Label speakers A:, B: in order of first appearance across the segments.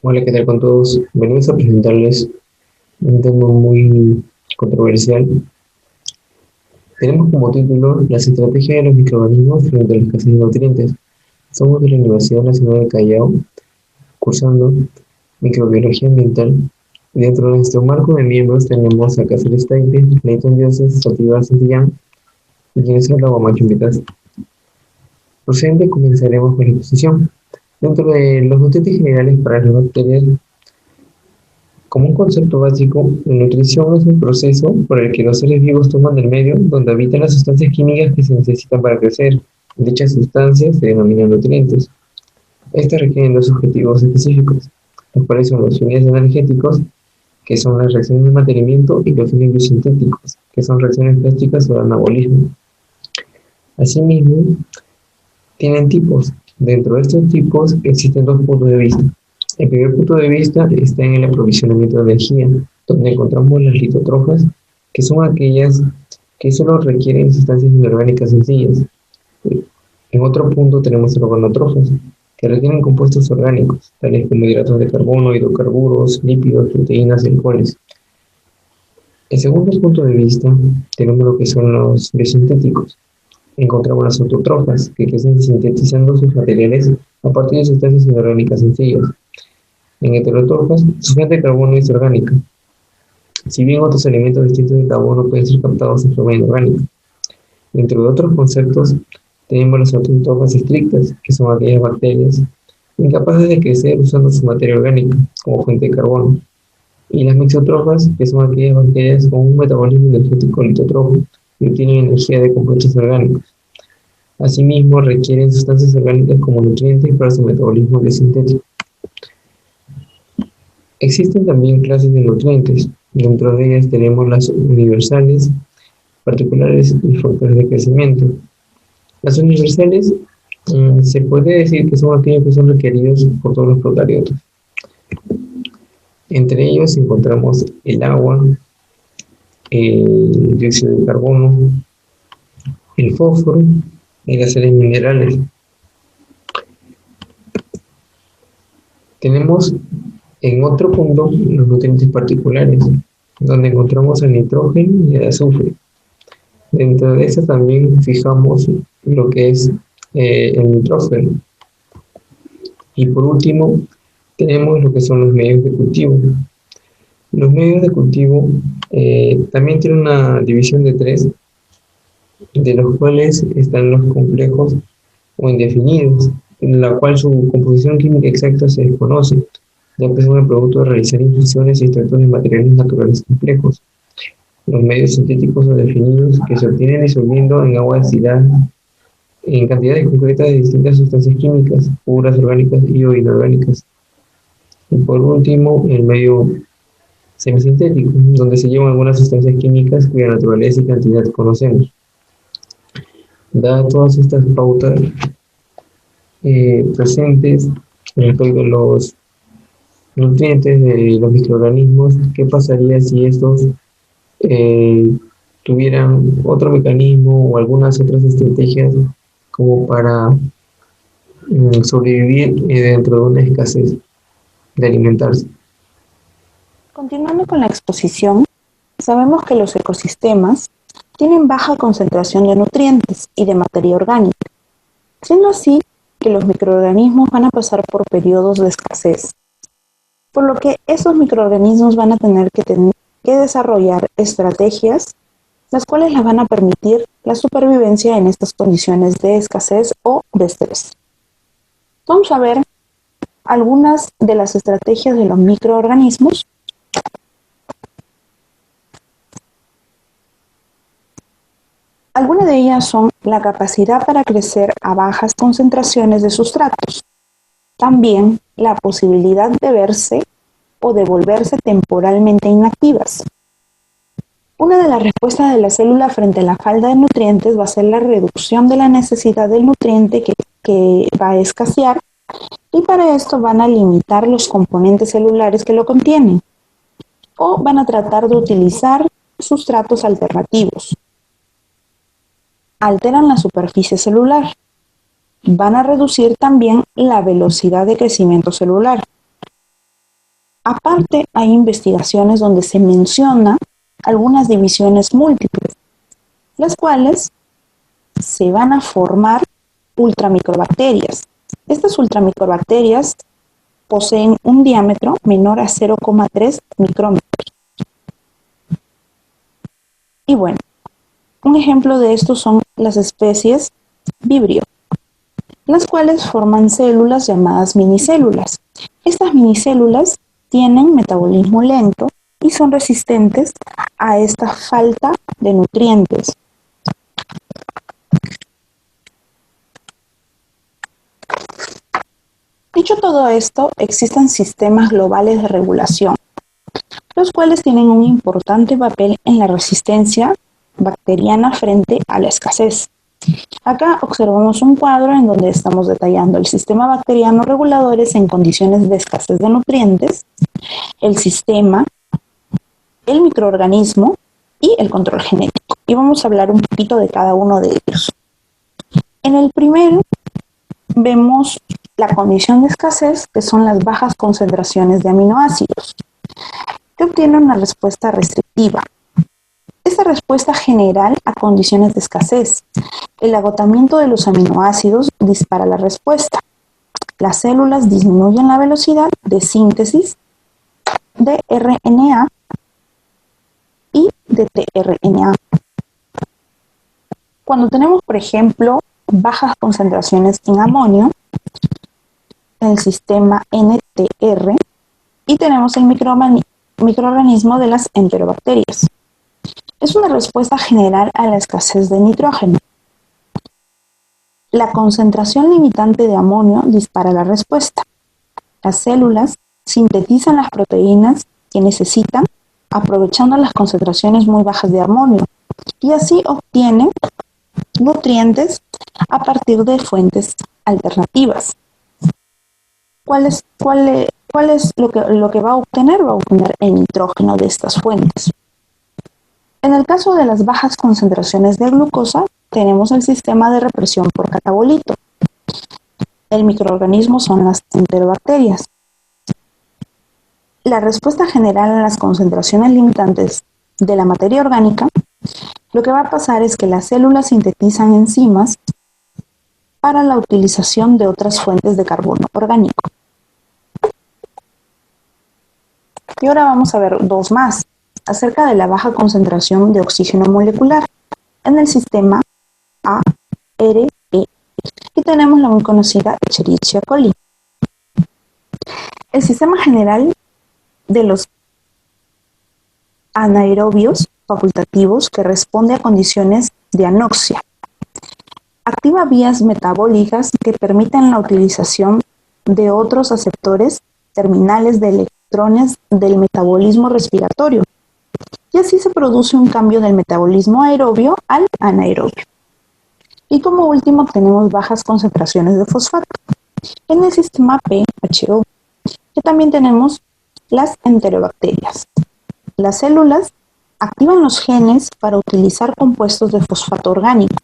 A: Hola, ¿qué tal con todos? Venimos a presentarles un tema muy controversial. Tenemos como título las estrategias de los microorganismos frente a la escasez de nutrientes. Somos de la Universidad Nacional de Callao, cursando microbiología ambiental. Dentro de nuestro marco de miembros tenemos a Cáceres Taite, Leighton Dioses, Sativar Santillán y quienes habla Guamacho Invitaz. Procedente, comenzaremos con la exposición. Dentro de los nutrientes generales para las bacterias, como un concepto básico, la nutrición es un proceso por el que los seres vivos toman del medio donde habitan las sustancias químicas que se necesitan para crecer. Dichas sustancias se denominan nutrientes. Estas requieren dos objetivos específicos, los cuales son los fines energéticos, que son las reacciones de mantenimiento, y los fines biosintéticos, que son reacciones plásticas o de anabolismo. Asimismo, tienen tipos. Dentro de estos tipos existen dos puntos de vista. El primer punto de vista está en el aprovisionamiento de energía, donde encontramos las litótrofas, que son aquellas que solo requieren sustancias inorgánicas sencillas. En otro punto tenemos los organotrófos, que requieren compuestos orgánicos, tales como hidratos de carbono, hidrocarburos, lípidos, proteínas y alcoholes. En segundo punto de vista tenemos lo que son los biosintéticos. Encontramos las autotrofas, que crecen sintetizando sus materiales a partir de sustancias inorgánicas sencillas. En heterotrofas, su fuente de carbono es orgánica. Si bien otros elementos distintos de carbono pueden ser captados en forma inorgánica. Dentro de otros conceptos, tenemos las autotrofas estrictas, que son aquellas bacterias incapaces de crecer usando su materia orgánica como fuente de carbono. Y las mixotrofas, que son aquellas bacterias con un metabolismo energético litótrofo y obtienen energía de compuestos orgánicos. Asimismo, requieren sustancias orgánicas como nutrientes para su metabolismo biosintético. Existen también clases de nutrientes. Dentro de ellas tenemos las universales, particulares y factores de crecimiento. Las universales se puede decir que son aquellos que son requeridos por todos los procariotas. Entre ellos encontramos el agua, el dióxido de carbono, el fósforo y las sales minerales. Tenemos en otro punto los nutrientes particulares, donde encontramos el nitrógeno y el azufre. Dentro de eso también fijamos lo que es el nitrógeno. Y por último, tenemos lo que son los medios de cultivo. Los medios de cultivo también tienen una división de tres, de los cuales están los complejos o indefinidos, en la cual su composición química exacta se desconoce, ya que son el producto de realizar infusiones y extractos de materiales naturales complejos. Los medios sintéticos o definidos, que se obtienen disolviendo en agua destilada en cantidades concretas de distintas sustancias químicas, puras, orgánicas y o inorgánicas. Y por último, el medio semisintético, donde se llevan algunas sustancias químicas cuya naturaleza y cantidad conocemos. Dadas todas estas pautas presentes respecto a los nutrientes de los microorganismos, ¿qué pasaría si estos tuvieran otro mecanismo o algunas otras estrategias como para sobrevivir dentro de una escasez de alimentarse?
B: Continuando con la exposición, sabemos que los ecosistemas tienen baja concentración de nutrientes y de materia orgánica, siendo así que los microorganismos van a pasar por periodos de escasez, por lo que esos microorganismos van a tener que desarrollar estrategias las cuales les van a permitir la supervivencia en estas condiciones de escasez o de estrés. Vamos a ver algunas de las estrategias de los microorganismos. Algunas de ellas son la capacidad para crecer a bajas concentraciones de sustratos, también la posibilidad de verse o de volverse temporalmente inactivas. Una de las respuestas de la célula frente a la falta de nutrientes va a ser la reducción de la necesidad del nutriente que va a escasear, y para esto van a limitar los componentes celulares que lo contienen, o van a tratar de utilizar sustratos alternativos. Alteran la superficie celular. Van a reducir también la velocidad de crecimiento celular. Aparte, hay investigaciones donde se menciona algunas divisiones múltiples, las cuales se van a formar ultramicrobacterias. Estas ultramicrobacterias poseen un diámetro menor a 0,3 micrómetros. Y bueno, un ejemplo de esto son las especies Vibrio, las cuales forman células llamadas minicélulas. Estas minicélulas tienen metabolismo lento y son resistentes a esta falta de nutrientes. Dicho todo esto, existen sistemas globales de regulación, los cuales tienen un importante papel en la resistencia bacteriana frente a la escasez. Acá observamos un cuadro en donde estamos detallando el sistema bacteriano reguladores en condiciones de escasez de nutrientes, el sistema, el microorganismo y el control genético. Y vamos a hablar un poquito de cada uno de ellos. En el primero vemos la condición de escasez, que son las bajas concentraciones de aminoácidos, que obtiene una respuesta restrictiva. Esta respuesta general a condiciones de escasez. El agotamiento de los aminoácidos dispara la respuesta. Las células disminuyen la velocidad de síntesis de RNA y de tRNA. Cuando tenemos, por ejemplo, bajas concentraciones en amonio, en el sistema NTR, y tenemos el microorganismo de las enterobacterias. Es una respuesta general a la escasez de nitrógeno. La concentración limitante de amonio dispara la respuesta. Las células sintetizan las proteínas que necesitan aprovechando las concentraciones muy bajas de amonio y así obtienen nutrientes a partir de fuentes alternativas. ¿Cuál es lo que va a obtener? Va a obtener el nitrógeno de estas fuentes. En el caso de las bajas concentraciones de glucosa, tenemos el sistema de represión por catabolito. El microorganismo son las enterobacterias. La respuesta general a las concentraciones limitantes de la materia orgánica, lo que va a pasar es que las células sintetizan enzimas para la utilización de otras fuentes de carbono orgánico. Y ahora vamos a ver dos más, acerca de la baja concentración de oxígeno molecular en el sistema ARE. Y tenemos la muy conocida Escherichia coli. El sistema general de los anaerobios facultativos que responde a condiciones de anoxia. Activa vías metabólicas que permiten la utilización de otros aceptores terminales de electrones del metabolismo respiratorio. Y así se produce un cambio del metabolismo aerobio al anaerobio. Y como último tenemos bajas concentraciones de fosfato. En el sistema PHO, que también tenemos las enterobacterias. Las células activan los genes para utilizar compuestos de fosfato orgánico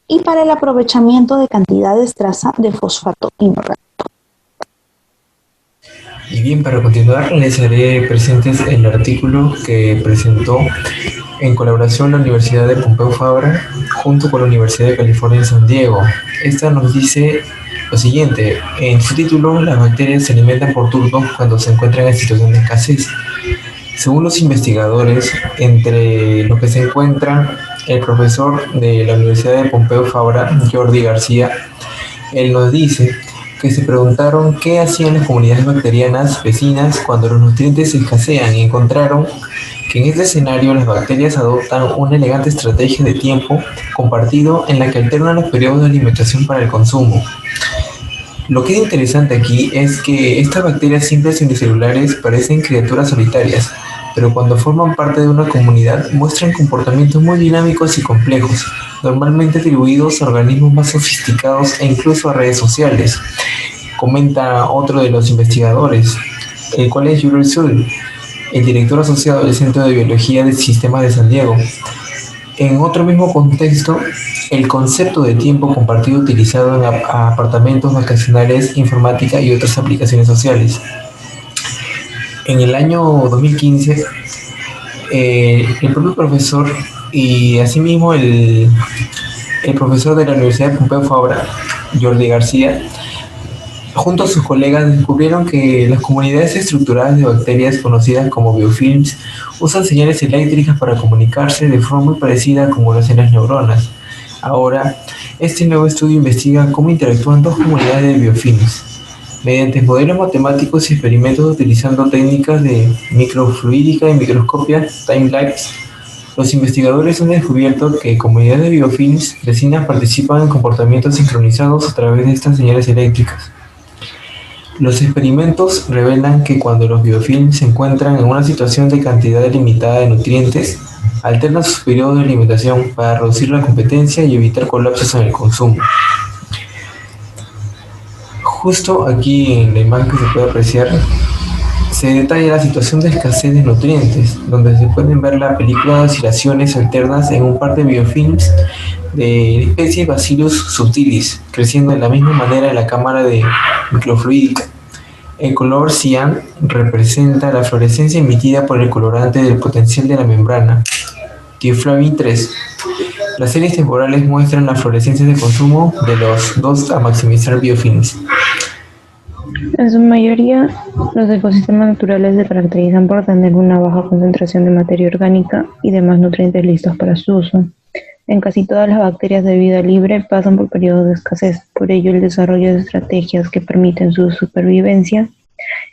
B: y para el aprovechamiento de cantidades traza de fosfato inorgánico.
A: Y bien, para continuar, les haré presentes el artículo que presentó en colaboración la Universidad de Pompeu Fabra junto con la Universidad de California en San Diego. Esta nos dice lo siguiente: en su título, las bacterias se alimentan por turnos cuando se encuentran en situación de escasez. Según los investigadores, entre los que se encuentran el profesor de la Universidad de Pompeu Fabra, Jordi García, él nos dice que se preguntaron qué hacían las comunidades bacterianas vecinas cuando los nutrientes escasean y encontraron que en este escenario las bacterias adoptan una elegante estrategia de tiempo compartido en la que alternan los periodos de alimentación para el consumo. Lo que es interesante aquí es que estas bacterias simples y unicelulares parecen criaturas solitarias, pero cuando forman parte de una comunidad muestran comportamientos muy dinámicos y complejos, normalmente atribuidos a organismos más sofisticados e incluso a redes sociales. Comenta otro de los investigadores, el cual es Jules Sul, el director asociado del Centro de Biología del Sistema de San Diego. En otro mismo contexto, el concepto de tiempo compartido utilizado en apartamentos vacacionales, informática y otras aplicaciones sociales. En el año 2015, el propio profesor y asimismo el profesor de la Universidad de Pompeu Fabra, Jordi García, junto a sus colegas descubrieron que las comunidades estructuradas de bacterias conocidas como biofilms usan señales eléctricas para comunicarse de forma muy parecida a como lo hacen las neuronas. Ahora, este nuevo estudio investiga cómo interactúan dos comunidades de biofilms. Mediante modelos matemáticos y experimentos utilizando técnicas de microfluídica y microscopia time-lapse, los investigadores han descubierto que comunidades de biofilms vecinas participan en comportamientos sincronizados a través de estas señales eléctricas. Los experimentos revelan que cuando los biofilms se encuentran en una situación de cantidad limitada de nutrientes, alternan sus periodos de alimentación para reducir la competencia y evitar colapsos en el consumo. Justo aquí en la imagen que se puede apreciar, se detalla la situación de escasez de nutrientes, donde se pueden ver la película de oscilaciones alternas en un par de biofilms de la especie Bacillus subtilis, creciendo de la misma manera en la cámara de microfluídica. El color cian representa la fluorescencia emitida por el colorante del potencial de la membrana, Thioflavin 3. Las series temporales muestran las fluorescencias de consumo de los dos a maximizar biofilms.
C: En su mayoría, los ecosistemas naturales se caracterizan por tener una baja concentración de materia orgánica y demás nutrientes listos para su uso. En casi todas las bacterias de vida libre pasan por periodos de escasez, por ello el desarrollo de estrategias que permiten su supervivencia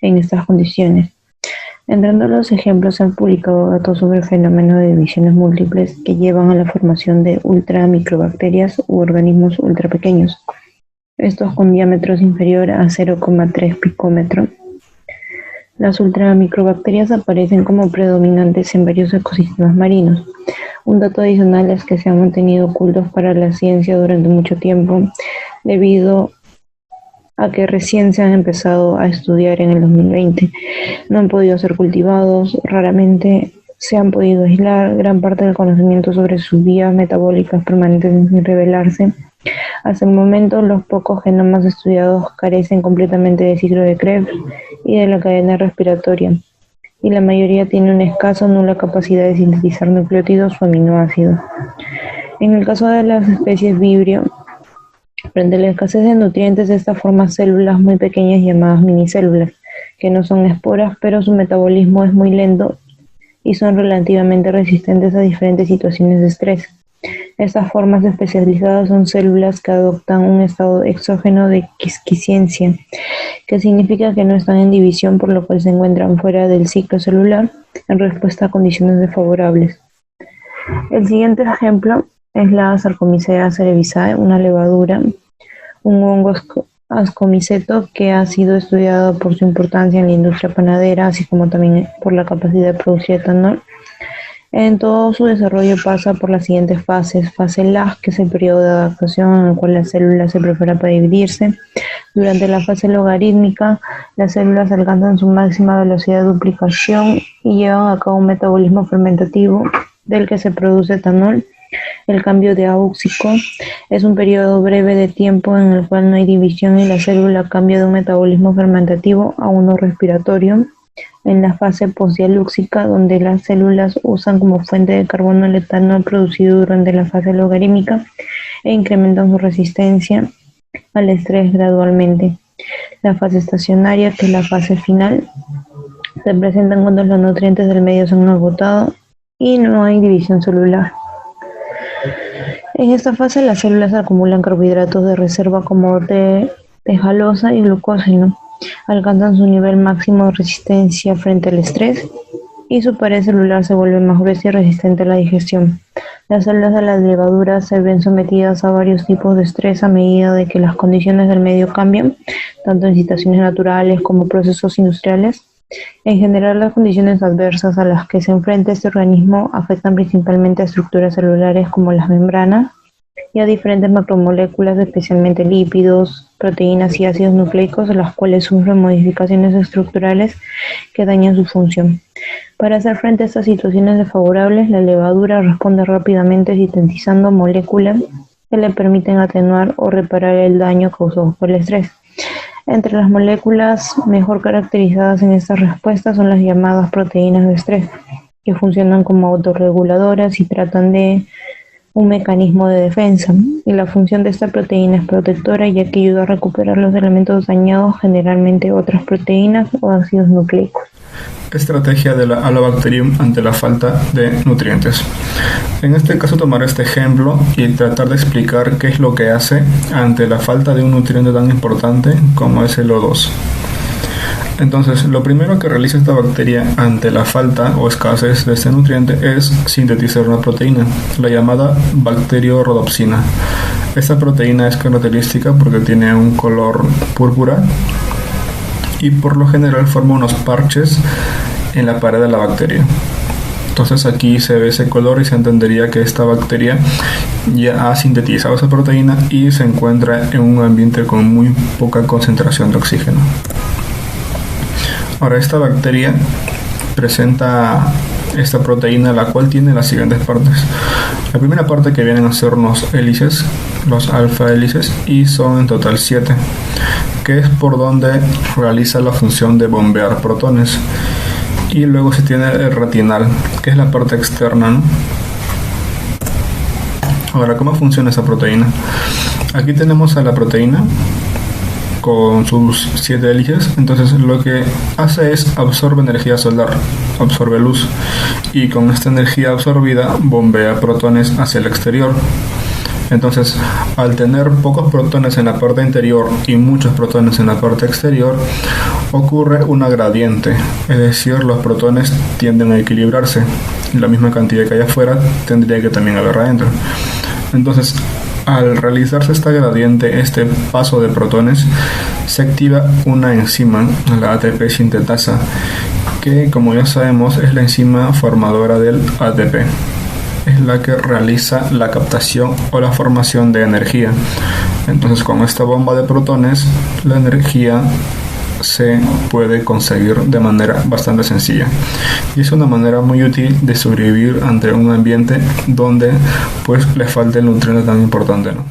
C: en estas condiciones. Entrando a los ejemplos, se han publicado datos sobre fenómenos de divisiones múltiples que llevan a la formación de ultramicrobacterias u organismos ultrapequeños, estos con diámetros inferior a 0,3 picómetro. Las ultramicrobacterias aparecen como predominantes en varios ecosistemas marinos. Un dato adicional es que se han mantenido ocultos para la ciencia durante mucho tiempo, debido a que recién se han empezado a estudiar en el 2020. No han podido ser cultivados, raramente se han podido aislar, gran parte del conocimiento sobre sus vías metabólicas permanecen sin revelarse. Hasta el momento, los pocos genomas estudiados carecen completamente del ciclo de Krebs y de la cadena respiratoria, y la mayoría tiene una escasa o nula capacidad de sintetizar nucleótidos o aminoácidos. En el caso de las especies Vibrio, frente a la escasez de nutrientes, esta forma células muy pequeñas llamadas minicélulas, que no son esporas, pero su metabolismo es muy lento y son relativamente resistentes a diferentes situaciones de estrés. Estas formas especializadas son células que adoptan un estado exógeno de quisquiencia, que significa que no están en división, por lo cual se encuentran fuera del ciclo celular en respuesta a condiciones desfavorables. El siguiente ejemplo es la Saccharomyces cerevisiae, una levadura, un hongo ascomiceto que ha sido estudiado por su importancia en la industria panadera, así como también por la capacidad de producir etanol. En todo su desarrollo pasa por las siguientes fases. Fase lag, que es el periodo de adaptación en el cual la célula se prepara para dividirse. Durante la fase logarítmica, las células alcanzan su máxima velocidad de duplicación y llevan a cabo un metabolismo fermentativo del que se produce etanol. El cambio de áuxico es un periodo breve de tiempo en el cual no hay división y la célula cambia de un metabolismo fermentativo a uno respiratorio. En la fase postdialúxica, donde las células usan como fuente de carbono el etanol producido durante la fase logarítmica e incrementan su resistencia al estrés gradualmente. La fase estacionaria, que es la fase final, se presenta cuando los nutrientes del medio se han agotado y no hay división celular. En esta fase, las células acumulan carbohidratos de reserva como T-halosa y glucógeno, alcanzan su nivel máximo de resistencia frente al estrés y su pared celular se vuelve más gruesa y resistente a la digestión. Las células de las levaduras se ven sometidas a varios tipos de estrés a medida de que las condiciones del medio cambian, tanto en situaciones naturales como procesos industriales. En general, las condiciones adversas a las que se enfrenta este organismo afectan principalmente a estructuras celulares como las membranas y a diferentes macromoléculas, especialmente lípidos, proteínas y ácidos nucleicos, las cuales sufren modificaciones estructurales que dañan su función. Para hacer frente a estas situaciones desfavorables, la levadura responde rápidamente sintetizando moléculas que le permiten atenuar o reparar el daño causado por el estrés. Entre las moléculas mejor caracterizadas en esta respuesta son las llamadas proteínas de estrés, que funcionan como autorreguladoras y tratan de un mecanismo de defensa. Y la función de esta proteína es protectora, ya que ayuda a recuperar los elementos dañados, generalmente otras proteínas o ácidos nucleicos.
D: Estrategia de la Halobacterium ante la falta de nutrientes. En este caso tomaré este ejemplo y tratar de explicar qué es lo que hace ante la falta de un nutriente tan importante como es el O2. Entonces, lo primero que realiza esta bacteria ante la falta o escasez de este nutriente es sintetizar una proteína, la llamada bacteriorhodopsina. Esta proteína es característica porque tiene un color púrpura y por lo general forma unos parches en la pared de la bacteria. Entonces aquí se ve ese color y se entendería que esta bacteria ya ha sintetizado esa proteína y se encuentra en un ambiente con muy poca concentración de oxígeno. Ahora, esta bacteria presenta esta proteína, la cual tiene las siguientes partes. La primera parte, que vienen a ser unos hélices, los alfa hélices, y son en total 7, que es por donde realiza la función de bombear protones. Y luego se tiene el retinal, que es la parte externa, ¿no? Ahora, ¿cómo funciona esa proteína? Aquí tenemos a la proteína con sus 7 hélices. Entonces lo que hace es absorbe energía solar, absorbe luz, y con esta energía absorbida bombea protones hacia el exterior. Entonces, al tener pocos protones en la parte interior y muchos protones en la parte exterior, ocurre una gradiente, es decir, los protones tienden a equilibrarse. La misma cantidad que hay afuera tendría que también haber adentro. Entonces, al realizarse esta gradiente, este paso de protones, se activa una enzima, la ATP sintetasa, que, como ya sabemos, es la enzima formadora del ATP. Es la que realiza la captación o la formación de energía. Entonces, con esta bomba de protones, la energía se puede conseguir de manera bastante sencilla, y es una manera muy útil de sobrevivir ante un ambiente donde pues le falta el nutriente tan importante, ¿no?